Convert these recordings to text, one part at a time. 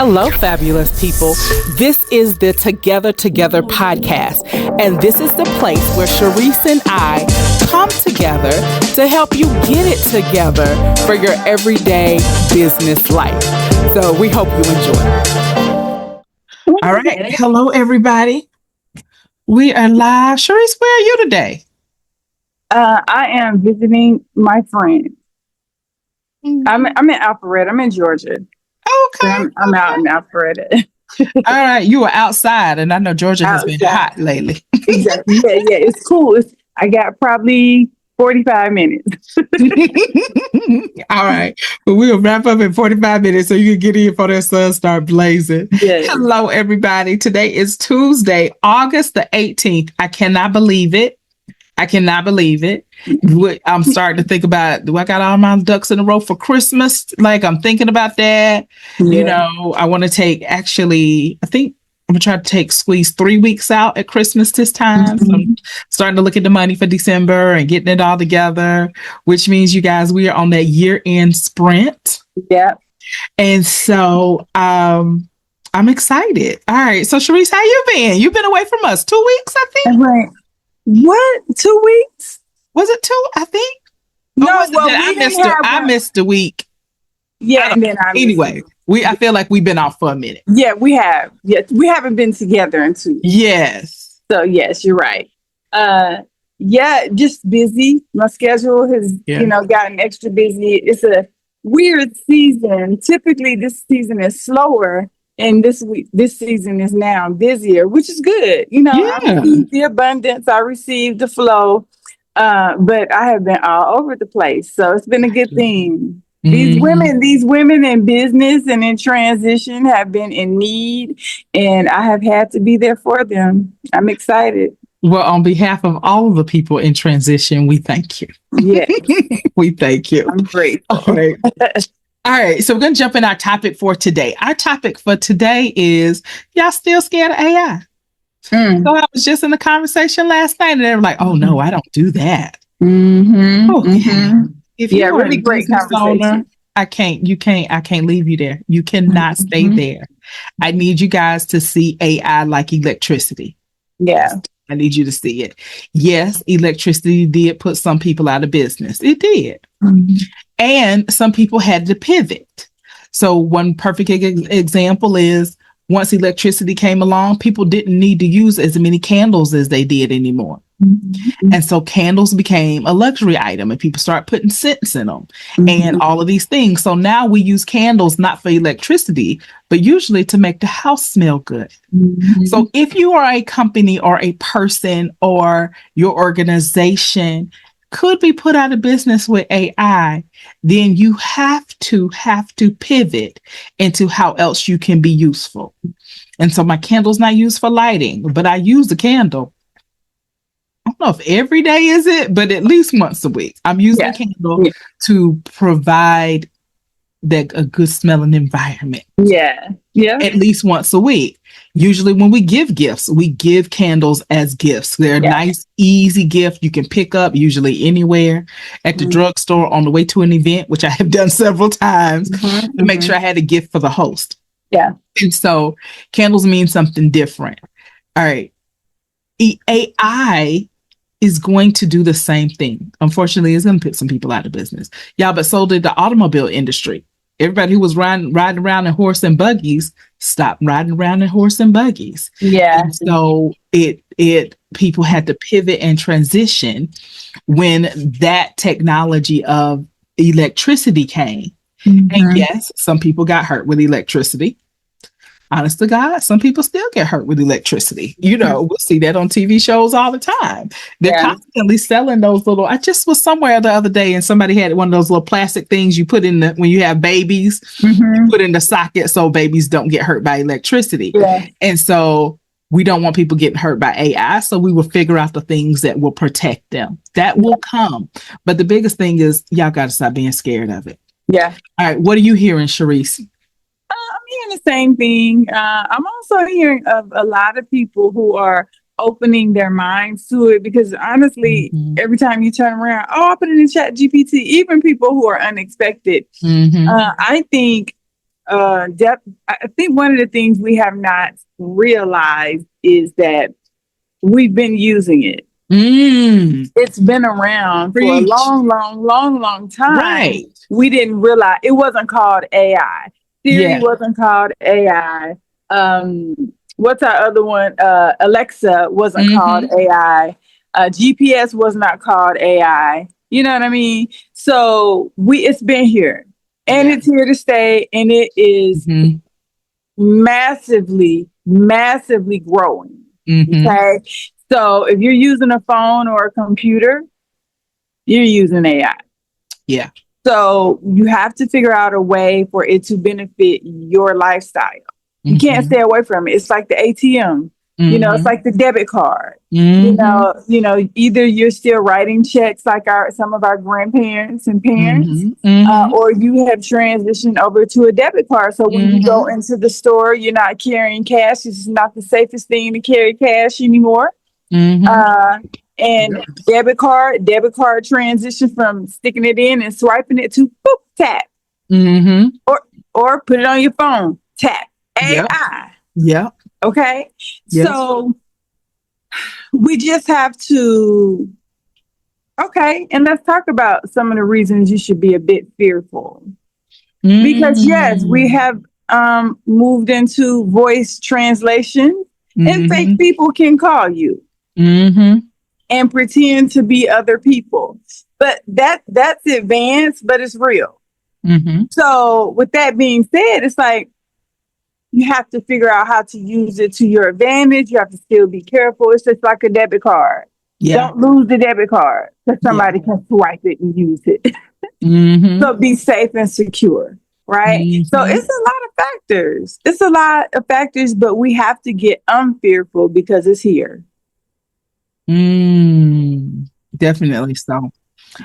Hello, fabulous people. This is the Together podcast, and this is the place where Sharice and I come together to help you get it together for your everyday business life. So we hope you enjoy. All right. Hello, everybody. We are live. Sharice, where are you today? I am visiting my friend. I'm in Alpharetta. I'm in Georgia. Okay. I'm out in Alpharetta. All right. You were outside, and I know Georgia has been hot lately. Exactly. Yeah. It's cool. I got probably 45 minutes. All right. But we'll wrap up in 45 minutes so you can get in before that sun start blazing. Yes. Hello, everybody. Today is Tuesday, August the 18th. I cannot believe it. I'm starting to think about, do I got all my ducks in a row for Christmas? Like, I'm thinking about that. Yeah. You know, I want to take, I think I'm going to try to squeeze 3 weeks out at Christmas this time. Mm-hmm. So I'm starting to look at the money for December and getting it all together, which means, you guys, we are on that year-end sprint. Yeah. And so I'm excited. All right. So, Sharice, how you been? You've been away from us 2 weeks, I think. Right. What? 2 weeks? Was it 2? I think. No, I missed a week. Yeah, and then I feel like we've been off for a minute. Yeah, we have. Yeah, we haven't been together in 2 weeks. Yes. So yes, you're right. Just busy. My schedule has, gotten extra busy. It's a weird season. Typically, this season is slower. And this season is now busier, which is good. I received the abundance, I received the flow, but I have been all over the place. So it's been a good thing. Mm-hmm. These women in business and in transition have been in need, and I have had to be there for them. I'm excited. Well, on behalf of all of the people in transition, we thank you. Yes. We thank you. I'm grateful. All right. All right, so we're going to jump in our topic for today. Our topic for today is, y'all still scared of AI? So I was just in a conversation last night, and they were like, oh, no, I don't do that. Mm-hmm. Oh, yeah. If you're really great conversation. Owner, I can't leave you there. You cannot stay there. I need you guys to see AI like electricity. Yeah. I need you to see it. Yes, electricity did put some people out of business. It did. Mm-hmm. And some people had to pivot. So one perfect example is, once electricity came along, people didn't need to use as many candles as they did anymore. Mm-hmm. And so candles became a luxury item, and people start putting scents in them and all of these things. So now we use candles not for electricity, but usually to make the house smell good. Mm-hmm. So if you are a company or a person, or your organization could be put out of business with AI, then you have to pivot into how else you can be useful. And so my candle's not used for lighting, but I use a candle. I don't know if every day is it, but at least once a week. I'm using a candle to provide a good smelling environment. Yeah. At least once a week. Usually when we give gifts, we give candles as gifts. They're a nice, easy gift you can pick up usually anywhere, at the drugstore, on the way to an event, which I have done several times to make sure I had a gift for the host. Yeah. And so candles mean something different. All right. AI is going to do the same thing. Unfortunately, it's going to put some people out of business. Yeah, but so did the automobile industry. Everybody who was riding around in horse and buggies stopped riding around in horse and buggies. Yeah. And so people had to pivot and transition when that technology of electricity came. Mm-hmm. And yes, some people got hurt with electricity. Honest to God, some people still get hurt with electricity. We'll see that on TV shows all the time. They're constantly selling those little. I just was somewhere the other day, and somebody had one of those little plastic things you put in when you have babies, you put in the socket so babies don't get hurt by electricity. Yeah. And so we don't want people getting hurt by AI. So we will figure out the things that will protect them. That will come. But the biggest thing is, y'all got to stop being scared of it. Yeah. All right. What are you hearing, Sharice? I'm hearing the same thing. I'm also hearing of a lot of people who are opening their minds to it, because honestly, every time you turn around, I put it in Chat GPT, even people who are unexpected. I think I think one of the things we have not realized is that we've been using it. It's been around for a long time. Right. We didn't realize it wasn't called AI. Siri wasn't called AI. What's our other one? Alexa wasn't called AI. GPS was not called AI. You know what I mean? So it's been here and it's here to stay, and it is massively growing. Okay. So if you're using a phone or a computer, you're using AI. Yeah. So you have to figure out a way for it to benefit your lifestyle. You can't stay away from it. It's like the ATM. You know, it's like the debit card. You know, either you're still writing checks like some of our grandparents and parents, or you have transitioned over to a debit card. So when you go into the store, you're not carrying cash. This is not the safest thing to carry cash anymore. And debit card transition from sticking it in and swiping it to boop, tap, or put it on your phone, tap, AI. Yeah. Okay. Yes. So we just have to, and let's talk about some of the reasons you should be a bit fearful. Because yes, we have moved into voice translation, and fake people can call you and pretend to be other people. But that's advanced, but it's real. So with that being said, it's like, you have to figure out how to use it to your advantage. You have to still be careful. It's just like a debit card. Don't lose the debit card because somebody can swipe it and use it. So be safe and secure, right? So it's a lot of factors. It's a lot of factors, but we have to get unfearful because it's here. Definitely so.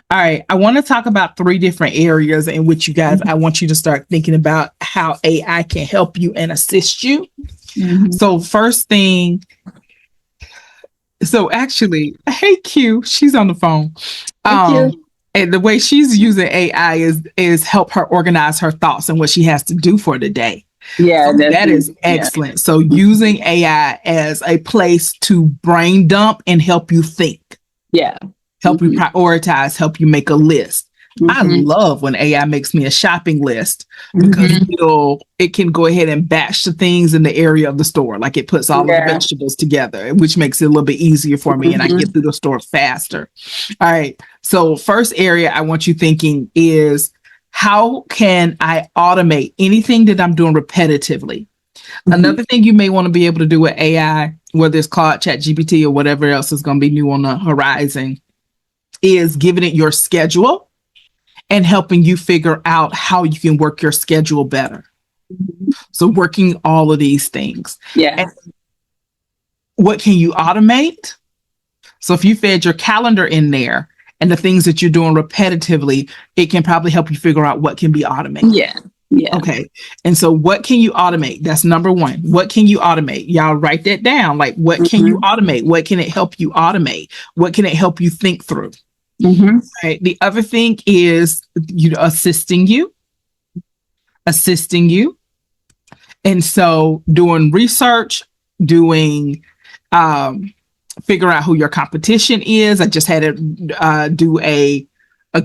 All right. I want to talk about 3 different areas in which you guys, I want you to start thinking about how AI can help you and assist you. So first thing, so actually, hey Q, she's on the phone. And the way she's using AI is help her organize her thoughts and what she has to do for the day. Yeah, so that is excellent. So using AI as a place to brain dump and help you think. Yeah. Help you prioritize, help you make a list. I love when AI makes me a shopping list because it can go ahead and batch the things in the area of the store. Like it puts all of the vegetables together, which makes it a little bit easier for me and I get through the store faster. All right. So first area I want you thinking is, how can I automate anything that I'm doing repetitively? Another thing you may want to be able to do with AI, whether it's called ChatGPT or whatever else is going to be new on the horizon, is giving it your schedule and helping you figure out how you can work your schedule better. So working all of these things. Yeah. And what can you automate? So if you fed your calendar in there and the things that you're doing repetitively, it can probably help you figure out what can be automated. Yeah. Yeah. Okay. And so what can you automate? That's number 1. What can you automate? Y'all write that down. Like, what can you automate? What can it help you automate? What can it help you think through? Right. The other thing is assisting you. And so doing research, figure out who your competition is. I just had to do a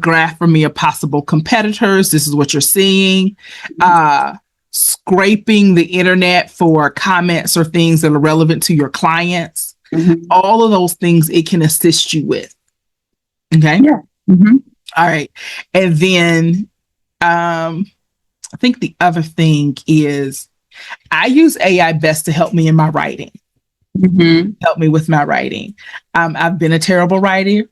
graph for me of possible competitors. This is what you're seeing. Scraping the internet for comments or things that are relevant to your clients. All of those things it can assist you with. Okay. Yeah. All right. And then I think the other thing is I use AI best to help me in my writing. Help me with my writing. I've been a terrible writer.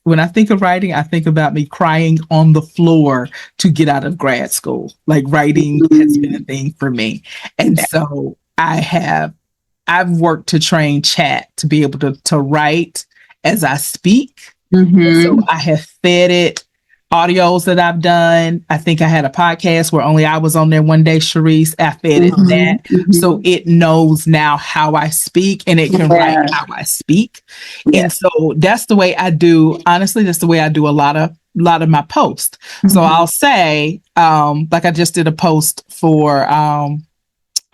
When I think of writing, I think about me crying on the floor to get out of grad school. Like writing has been a thing for me. And so I've worked to train chat to be able to write as I speak. So I have fed it audios that I've done. I think I had a podcast where only I was on there one day, Sharice. I fed it that. So it knows now how I speak and it can write how I speak. And so that's the way I do. Honestly, that's the way I do a lot of lot of my posts. So I'll say, like I just did a post for,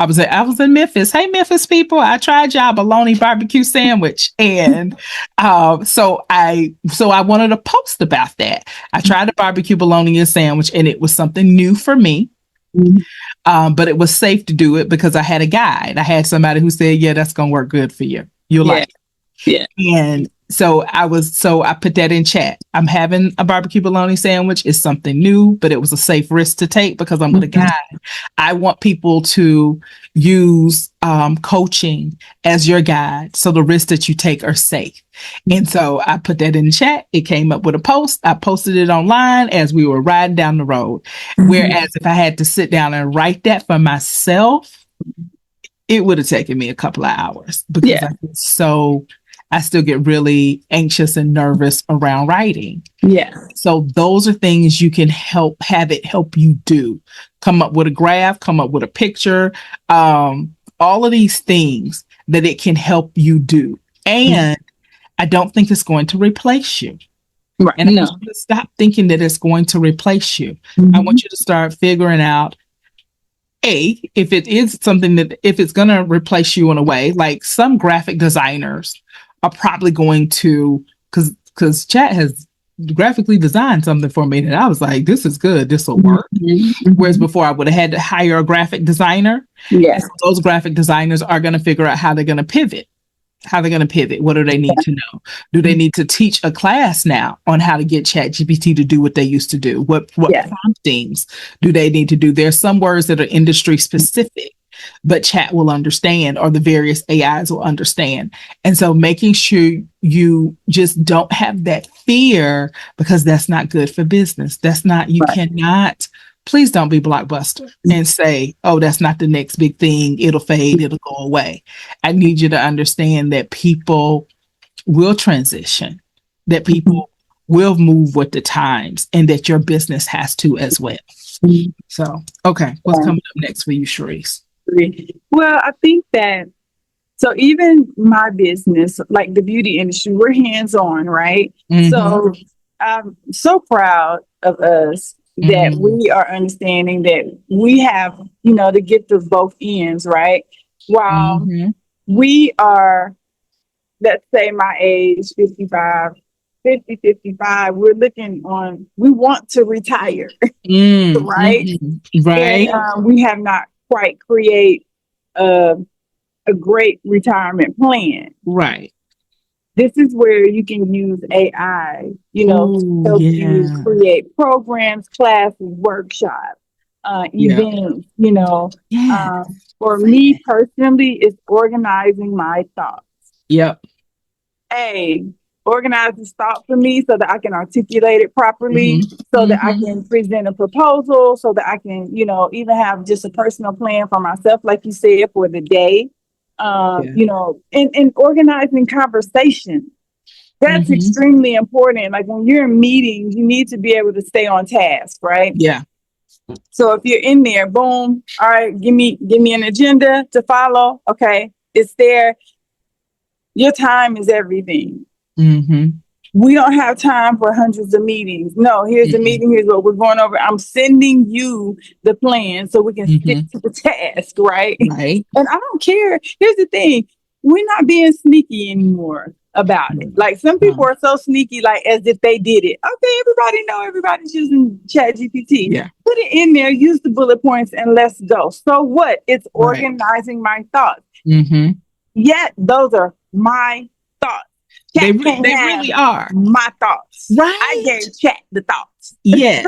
I was in Memphis. Hey, Memphis people, I tried y'all bologna barbecue sandwich. And so I wanted to post about that. I tried a barbecue bologna sandwich and it was something new for me. But it was safe to do it because I had a guide. I had somebody who said, yeah, that's going to work good for you. You'll like it. Yeah. And so I put that in chat. I'm having a barbecue bologna sandwich. It's something new, but it was a safe risk to take because I'm with a guide. I want people to use coaching as your guide, so the risks that you take are safe. And so I put that in the chat. It came up with a post. I posted it online as we were riding down the road. Whereas if I had to sit down and write that for myself, it would have taken me a couple of hours because I still get really anxious and nervous around writing. Yeah. So those are things you can have it help you do. Come up with a graph, come up with a picture, all of these things that it can help you do. And I don't think it's going to replace you. Right. And I want you to stop thinking that it's going to replace you. I want you to start figuring out, if it is something that, if it's going to replace you in a way, like some graphic designers are probably going to, because chat has graphically designed something for me that I was like, this is good, this will work. Whereas before I would have had to hire a graphic designer. Yeah. So those graphic designers are going to figure out how they're going to pivot. What do they need to know? Do they need to teach a class now on how to get ChatGPT to do what they used to do? What promptings do they need to do? There's some words that are industry specific, but chat will understand, or the various AIs will understand. And so making sure you just don't have that fear, because that's not good for business. That's not, you cannot, please don't be Blockbuster and say, oh, that's not the next big thing. It'll fade. It'll go away. I need you to understand that people will transition, that people will move with the times, and that your business has to as well. So, okay. What's coming up next for you, Sharice? Well, I think that, so even my business, like the beauty industry, we're hands-on, right? So I'm so proud of us that we are understanding that we have, the gift of both ends, right? While we are, let's say my age, 55, we're we want to retire, right? Right. And, we have not quite create a great retirement plan. Right. This is where you can use AI, to help you create programs, classes, workshops, events, For me personally, it's organizing my thoughts. Organize this thought for me so that I can articulate it properly, so that I can present a proposal, so that I can, even have just a personal plan for myself, like you said, for the day. And organizing conversation. That's extremely important. Like when you're in meetings, you need to be able to stay on task, right? Yeah. So if you're in there, boom, all right, give me an agenda to follow. Okay, it's there. Your time is everything. We don't have time for hundreds of meetings. No, here's the meeting. Here's what we're going over. I'm sending you the plan so we can stick to the task, right? Right. And I don't care. Here's the thing. We're not being sneaky anymore about it. Like some people are so sneaky, like as if they did it. Okay, everybody know everybody's using ChatGPT. Yeah. Put it in there, use the bullet points, and let's go. So what? It's organizing my thoughts. Yet those are my thoughts. They really are my thoughts. Right. I gave chat the thoughts. Yes.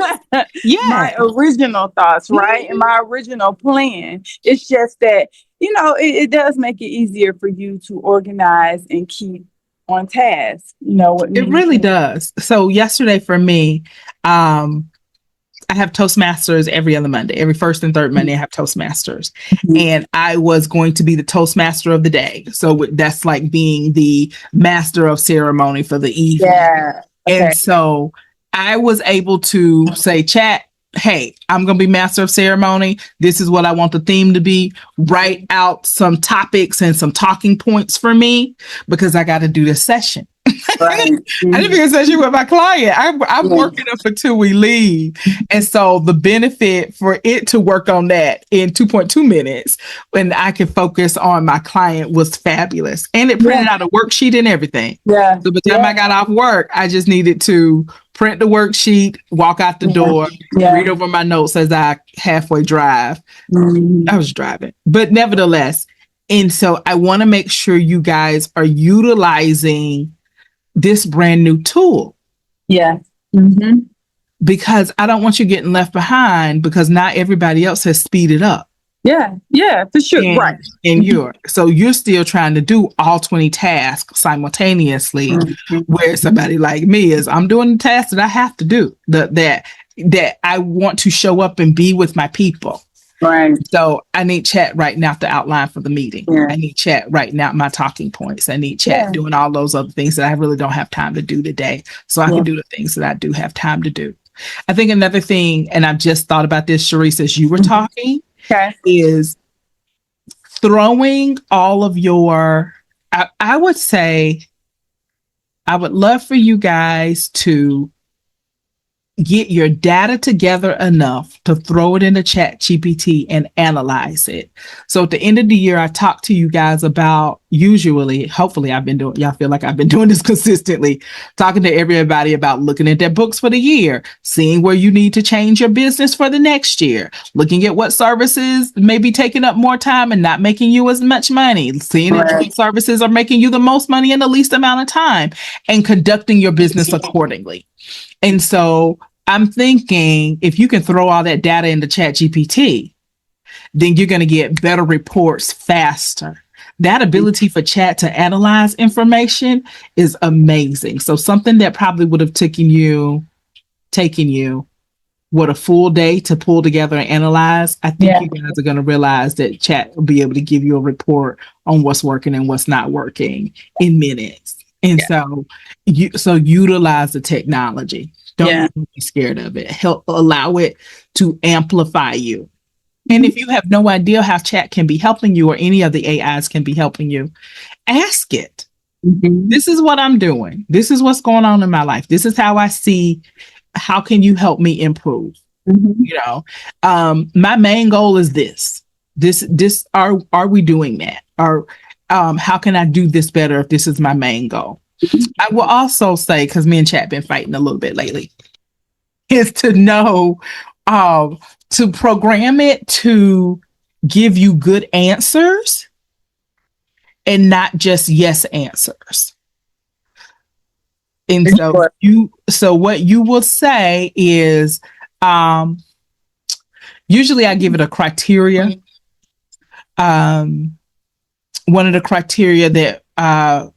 My original thoughts, right? And my original plan. It's just that, it does make it easier for you to organize and keep on task. It really does. So yesterday for me, I have Toastmasters every other Monday. Every first and third Monday, I have Toastmasters. And I was going to be the Toastmaster of the day. So that's like being the master of ceremony for the evening. Yeah. Okay. And so I was able to say, chat, hey, I'm going to be master of ceremony. This is what I want the theme to be. Write out some topics and some talking points for me, because I got to do this session. Right. I didn't even say she with my client. I'm working up until we leave. And so the benefit for it to work on that in 2.2 minutes when I could focus on my client was fabulous. And it printed out a worksheet and everything. Yeah. So by the time I got off work, I just needed to print the worksheet, walk out the door, read over my notes as I halfway drive. I was driving, but nevertheless. And so I want to make sure you guys are utilizing this brand new tool. Yeah. Because I don't want you getting left behind because not everybody else has speeded up. Yeah. Yeah, for sure. Right. And you're still trying to do all 20 tasks simultaneously, where somebody like me is, I'm doing the tasks that I have to do, that I want to show up and be with my people. Right. So I need chat right now to outline for the meeting. Yeah. I need chat right now, my talking points. I need chat doing all those other things that I really don't have time to do today. So I can do the things that I do have time to do. I think another thing, and I've just thought about this, Sharice, as you were talking, is throwing all of your, I would say, I would love for you guys to get your data together enough to throw it into ChatGPT and analyze it. So at the end of the year, I talk to you guys about hopefully y'all feel like I've been doing this consistently, talking to everybody about looking at their books for the year, seeing where you need to change your business for the next year, looking at what services may be taking up more time and not making you as much money, seeing if what services are making you the most money in the least amount of time, and conducting your business accordingly. And so I'm thinking if you can throw all that data into ChatGPT, then you're going to get better reports faster. That ability for chat to analyze information is amazing. So something that probably would have taken you a full day to pull together and analyze, I think you guys are going to realize that chat will be able to give you a report on what's working and what's not working in minutes. And so utilize the technology. Don't be scared of it. Allow it to amplify you. And if you have no idea how chat can be helping you or any of the AIs can be helping you, ask it. This is what I'm doing. This is what's going on in my life. This is how I see. How can you help me improve? My main goal is this. Are we doing that? Or how can I do this better if this is my main goal? I will also say, because me and Chat been fighting a little bit lately, is to know to program it to give you good answers and not just yes answers. And so what you will say is, usually I give it a criteria. One of the criteria that I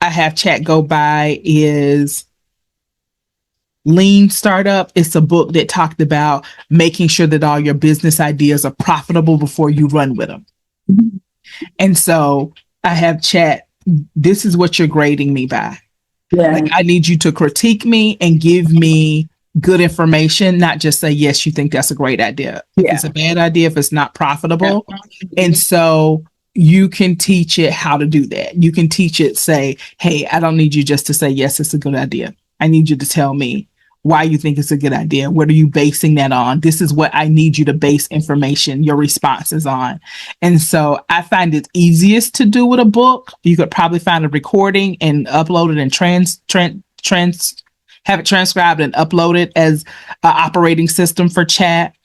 have chat go by is Lean Startup. It's a book that talked about making sure that all your business ideas are profitable before you run with them. And so I have chat, this is what you're grading me by. Like, I need you to critique me and give me good information, not just say, yes, you think that's a great idea. If it's a bad idea, if it's not profitable. And so you can teach it how to do that. You can teach it, say, hey, I don't need you just to say, yes, it's a good idea. I need you to tell me why you think it's a good idea. What are you basing that on? This is what I need you to base information, your responses on. And so I find it easiest to do with a book. You could probably find a recording and upload it and have it transcribed and upload it as an operating system for chat.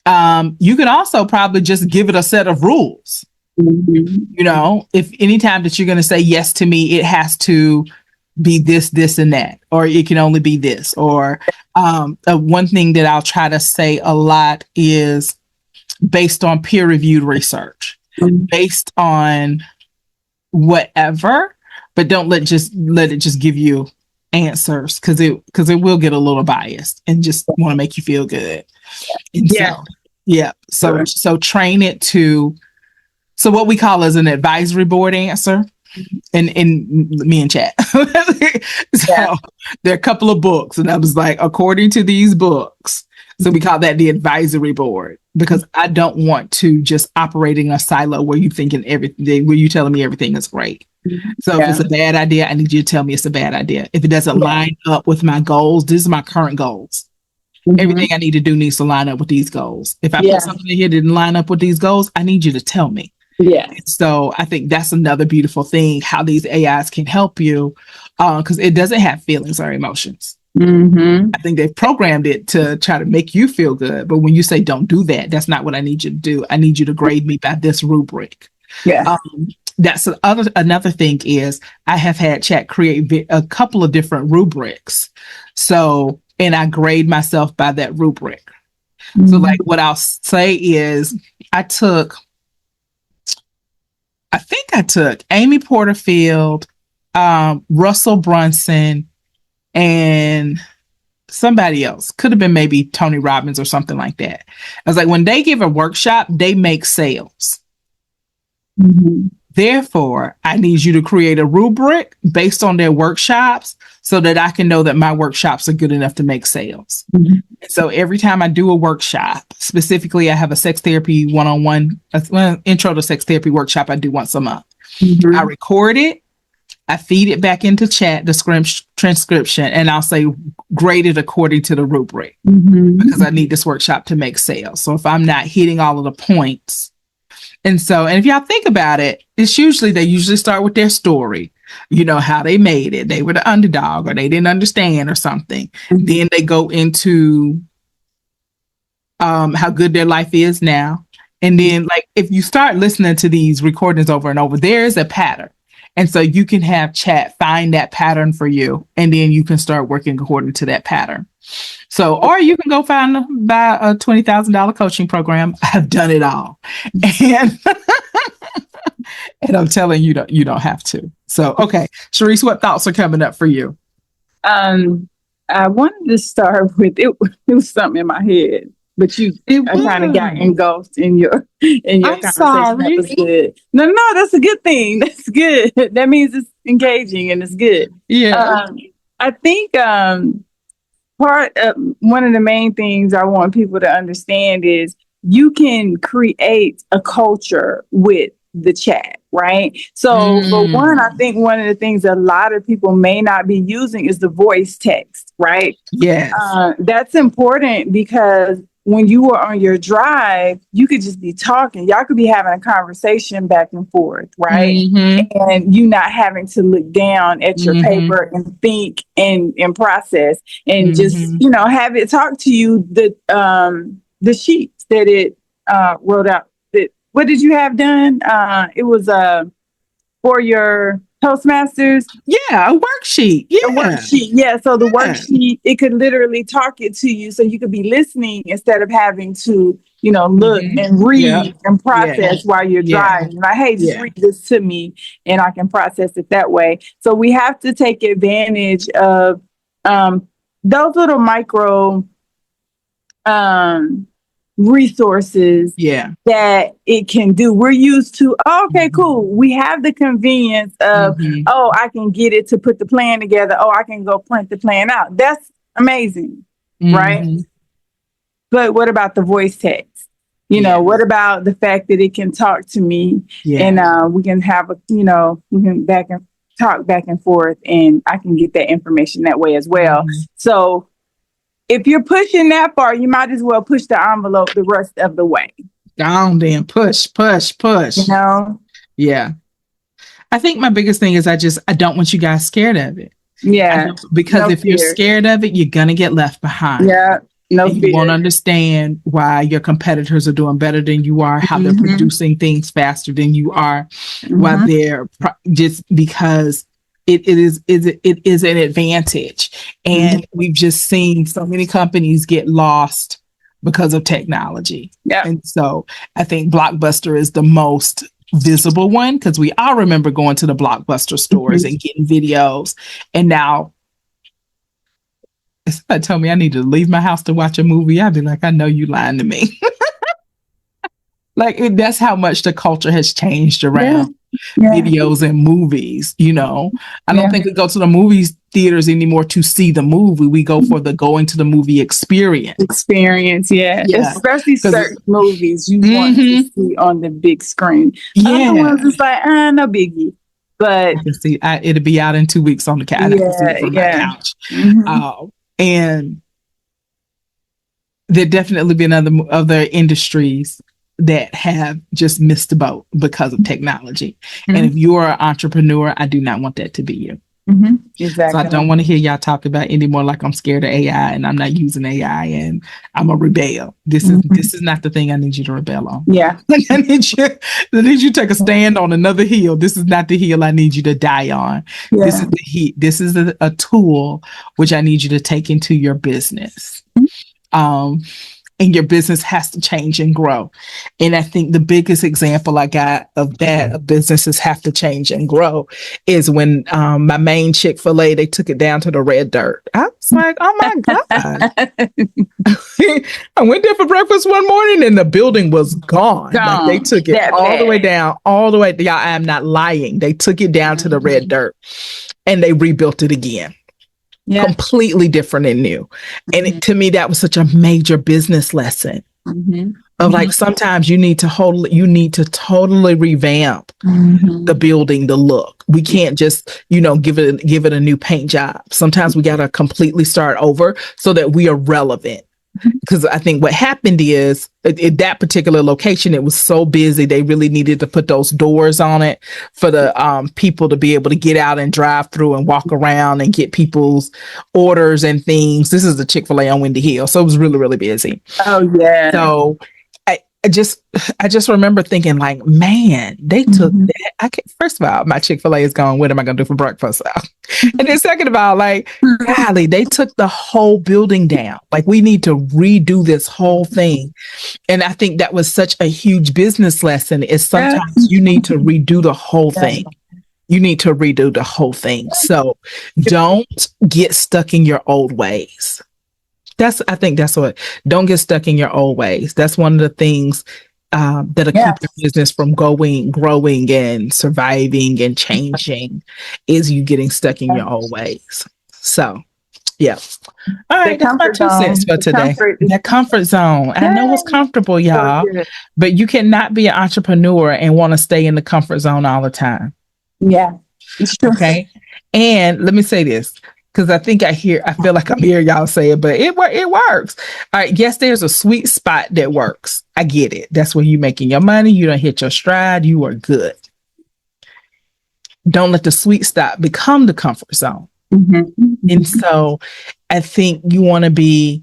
You can also probably just give it a set of rules. If anytime that you're going to say yes to me, it has to be this, this, and that, or it can only be this. Or one thing that I'll try to say a lot is based on peer-reviewed research, based on whatever, but don't let it just give you answers because it will get a little biased and just want to make you feel good. And so train it to. So what we call as an advisory board answer, and me and Chat. There are a couple of books, and I was like, according to these books. So we call that the advisory board, because I don't want to just operate in a silo where you thinking everything, where you telling me everything is great. So if it's a bad idea, I need you to tell me it's a bad idea. If it doesn't line up with my goals, this is my current goals. Everything I need to do needs to line up with these goals. If I put something in here that didn't line up with these goals, I need you to tell me. Yeah. So I think that's another beautiful thing, how these AIs can help you, because it doesn't have feelings or emotions. I think they've programmed it to try to make you feel good. But when you say don't do that, that's not what I need you to do. I need you to grade me by this rubric. Yeah. That's another thing is I have had chat create a couple of different rubrics. So, and I grade myself by that rubric. So like what I'll say is I think I took Amy Porterfield, Russell Brunson, and somebody else. Could have been maybe Tony Robbins or something like that. I was like, when they give a workshop, they make sales. Therefore, I need you to create a rubric based on their workshops so that I can know that my workshops are good enough to make sales. So every time I do a workshop, specifically, I have a sex therapy one-on-one, intro to sex therapy workshop I do once a month. I record it, I feed it back into chat, the transcription, and I'll say grade it according to the rubric because I need this workshop to make sales. So if I'm not hitting all of the points, and if y'all think about it, it's usually they start with their story, how they made it. They were the underdog or they didn't understand or something. Then they go into how good their life is now. And then like if you start listening to these recordings over and over, there is a pattern. And so you can have chat find that pattern for you, and then you can start working according to that pattern. So, or you can go buy a $20,000 coaching program. I've done it all. And, and I'm telling you, you don't have to. So, okay. Sharice, what thoughts are coming up for you? I wanted to start with, it was something in my head, but I kind of got engulfed in your conversation. Sorry. That was good. No, that's a good thing. That's good. That means it's engaging and it's good. Yeah. I think one of the main things I want people to understand is you can create a culture with the chat, right? So for one, I think one of the things a lot of people may not be using is the voice text, right? Yes. That's important because when you were on your drive, you could just be talking. Y'all could be having a conversation back and forth, right? And you not having to look down at your paper and think and process and just, have it talk to you, the sheets that it wrote out. What did you have done? It was for your Toastmasters? Yeah, a worksheet. Yeah. A worksheet. Yeah. So the worksheet, it could literally talk it to you so you could be listening instead of having to, look and read and process while you're driving. Like, hey, just read this to me and I can process it that way. So we have to take advantage of those little micro resources that it can do. We're used to, okay, cool. We have the convenience of, I can get it to put the plan together. Oh, I can go print the plan out. That's amazing, right? But what about the voice text? What about the fact that it can talk to me and we can have we can talk back and forth and I can get that information that way as well. So if you're pushing that far, you might as well push the envelope the rest of the way. Down then, push. Yeah. I think my biggest thing is I don't want you guys scared of it. Yeah. Because if you're scared of it, you're going to get left behind. Yeah. You won't understand why your competitors are doing better than you are, how they're producing things faster than you are, why they're just because it is an advantage. And we've just seen so many companies get lost because of technology. Yeah. And so I think Blockbuster is the most visible one because we all remember going to the Blockbuster stores and getting videos. And now if somebody told me I need to leave my house to watch a movie, I'd be like, I know you lying to me. That's how much the culture has changed around videos and movies. I don't think we go to the movies theaters anymore to see the movie. We go for the going to the movie experience. Especially certain movies you want to see on the big screen. Other ones, it's like, no biggie. But I can see it'll be out in 2 weeks on the couch. I can see it from my couch. And there definitely been other industries that have just missed the boat because of technology. And if you're an entrepreneur, I do not want that to be you. Exactly. So I don't want to hear y'all talk about anymore like I'm scared of AI and I'm not using AI and I'm a rebel. This is not the thing I need you to rebel on. Yeah. I need you to take a stand on another hill. This is not the hill I need you to die on. Yeah. This is a tool which I need you to take into your business. And your business has to change and grow. And I think the biggest example I got of that, of businesses have to change and grow, is when my main Chick-fil-A, they took it down to the red dirt. I was like, oh my God. I went there for breakfast one morning and the building was gone. Like they took it all the way down, all the way. Y'all, I am not lying. They took it down to the red dirt and they rebuilt it again. Yeah. Completely different and new. And to me, that was such a major business lesson of like, sometimes you need to totally revamp the building, the look. We can't just, give it a new paint job. Sometimes we got to completely start over so that we are relevant. Because I think what happened is at that particular location, it was so busy. They really needed to put those doors on it for the people to be able to get out and drive through and walk around and get people's orders and things. This is the Chick-fil-A on Windy Hill. So it was really, really busy. Oh, yeah. So I just remember thinking like, man, they took that. First of all, my Chick-fil-A is gone. What am I going to do for breakfast? And then second of all, like, golly, they took the whole building down. Like, we need to redo this whole thing. And I think that was such a huge business lesson, is sometimes you need to redo the whole thing. You need to redo the whole thing. So don't get stuck in your old ways. I think that's what, don't get stuck in your old ways. That's one of the things that'll keep your business from growing and surviving and changing, is you getting stuck in your old ways. So, yeah. All right, that's my 2 cents for today. That comfort zone. I know it's comfortable, y'all, but you cannot be an entrepreneur and want to stay in the comfort zone all the time. Yeah, it's true. Okay. And let me say this, because I feel like I'm hearing y'all say it, but it works. All right. Yes, there's a sweet spot that works. I get it. That's where you're making your money. You don't hit your stride. You are good. Don't let the sweet spot become the comfort zone. And so I think you want to be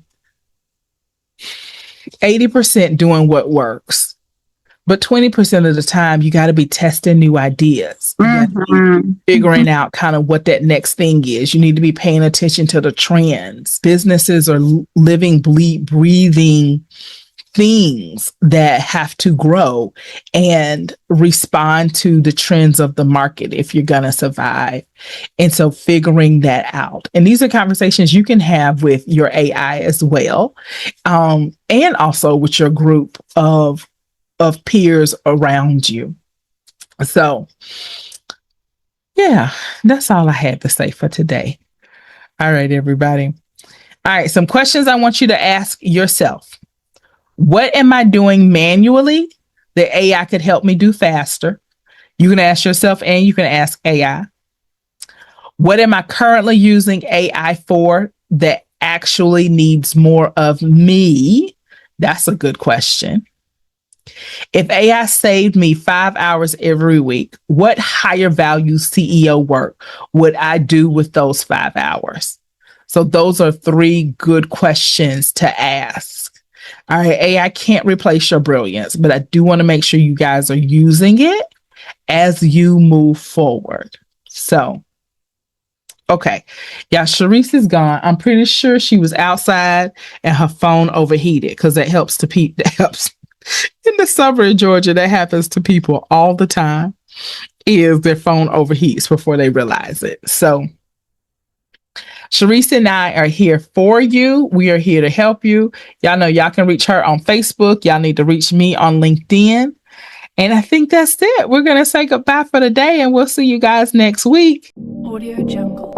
80% doing what works. But 20% of the time, you got to be testing new ideas. You got to be figuring out kind of what that next thing is. You need to be paying attention to the trends. Businesses are living, breathing things that have to grow and respond to the trends of the market if you're going to survive. And so figuring that out. And these are conversations you can have with your AI as well. And also with your group of peers around you. So, yeah, that's all I had to say for today. All right, everybody. All right, some questions I want you to ask yourself. What am I doing manually that AI could help me do faster? You can ask yourself and you can ask AI. What am I currently using AI for that actually needs more of me? That's a good question. If AI saved me 5 hours every week, what higher value CEO work would I do with those 5 hours? So those are 3 good questions to ask. All right, AI can't replace your brilliance, but I do want to make sure you guys are using it as you move forward. So, okay. Yeah, Sharice is gone. I'm pretty sure she was outside and her phone overheated, because that helps in the summer in Georgia. That happens to people all the time, is their phone overheats before they realize it. So Sharice and I are here for you. We are here to help you. Y'all know y'all can reach her on Facebook. Y'all need to reach me on LinkedIn. And I think that's it. We're going to say goodbye for the day, and we'll see you guys next week. Audio Jungle.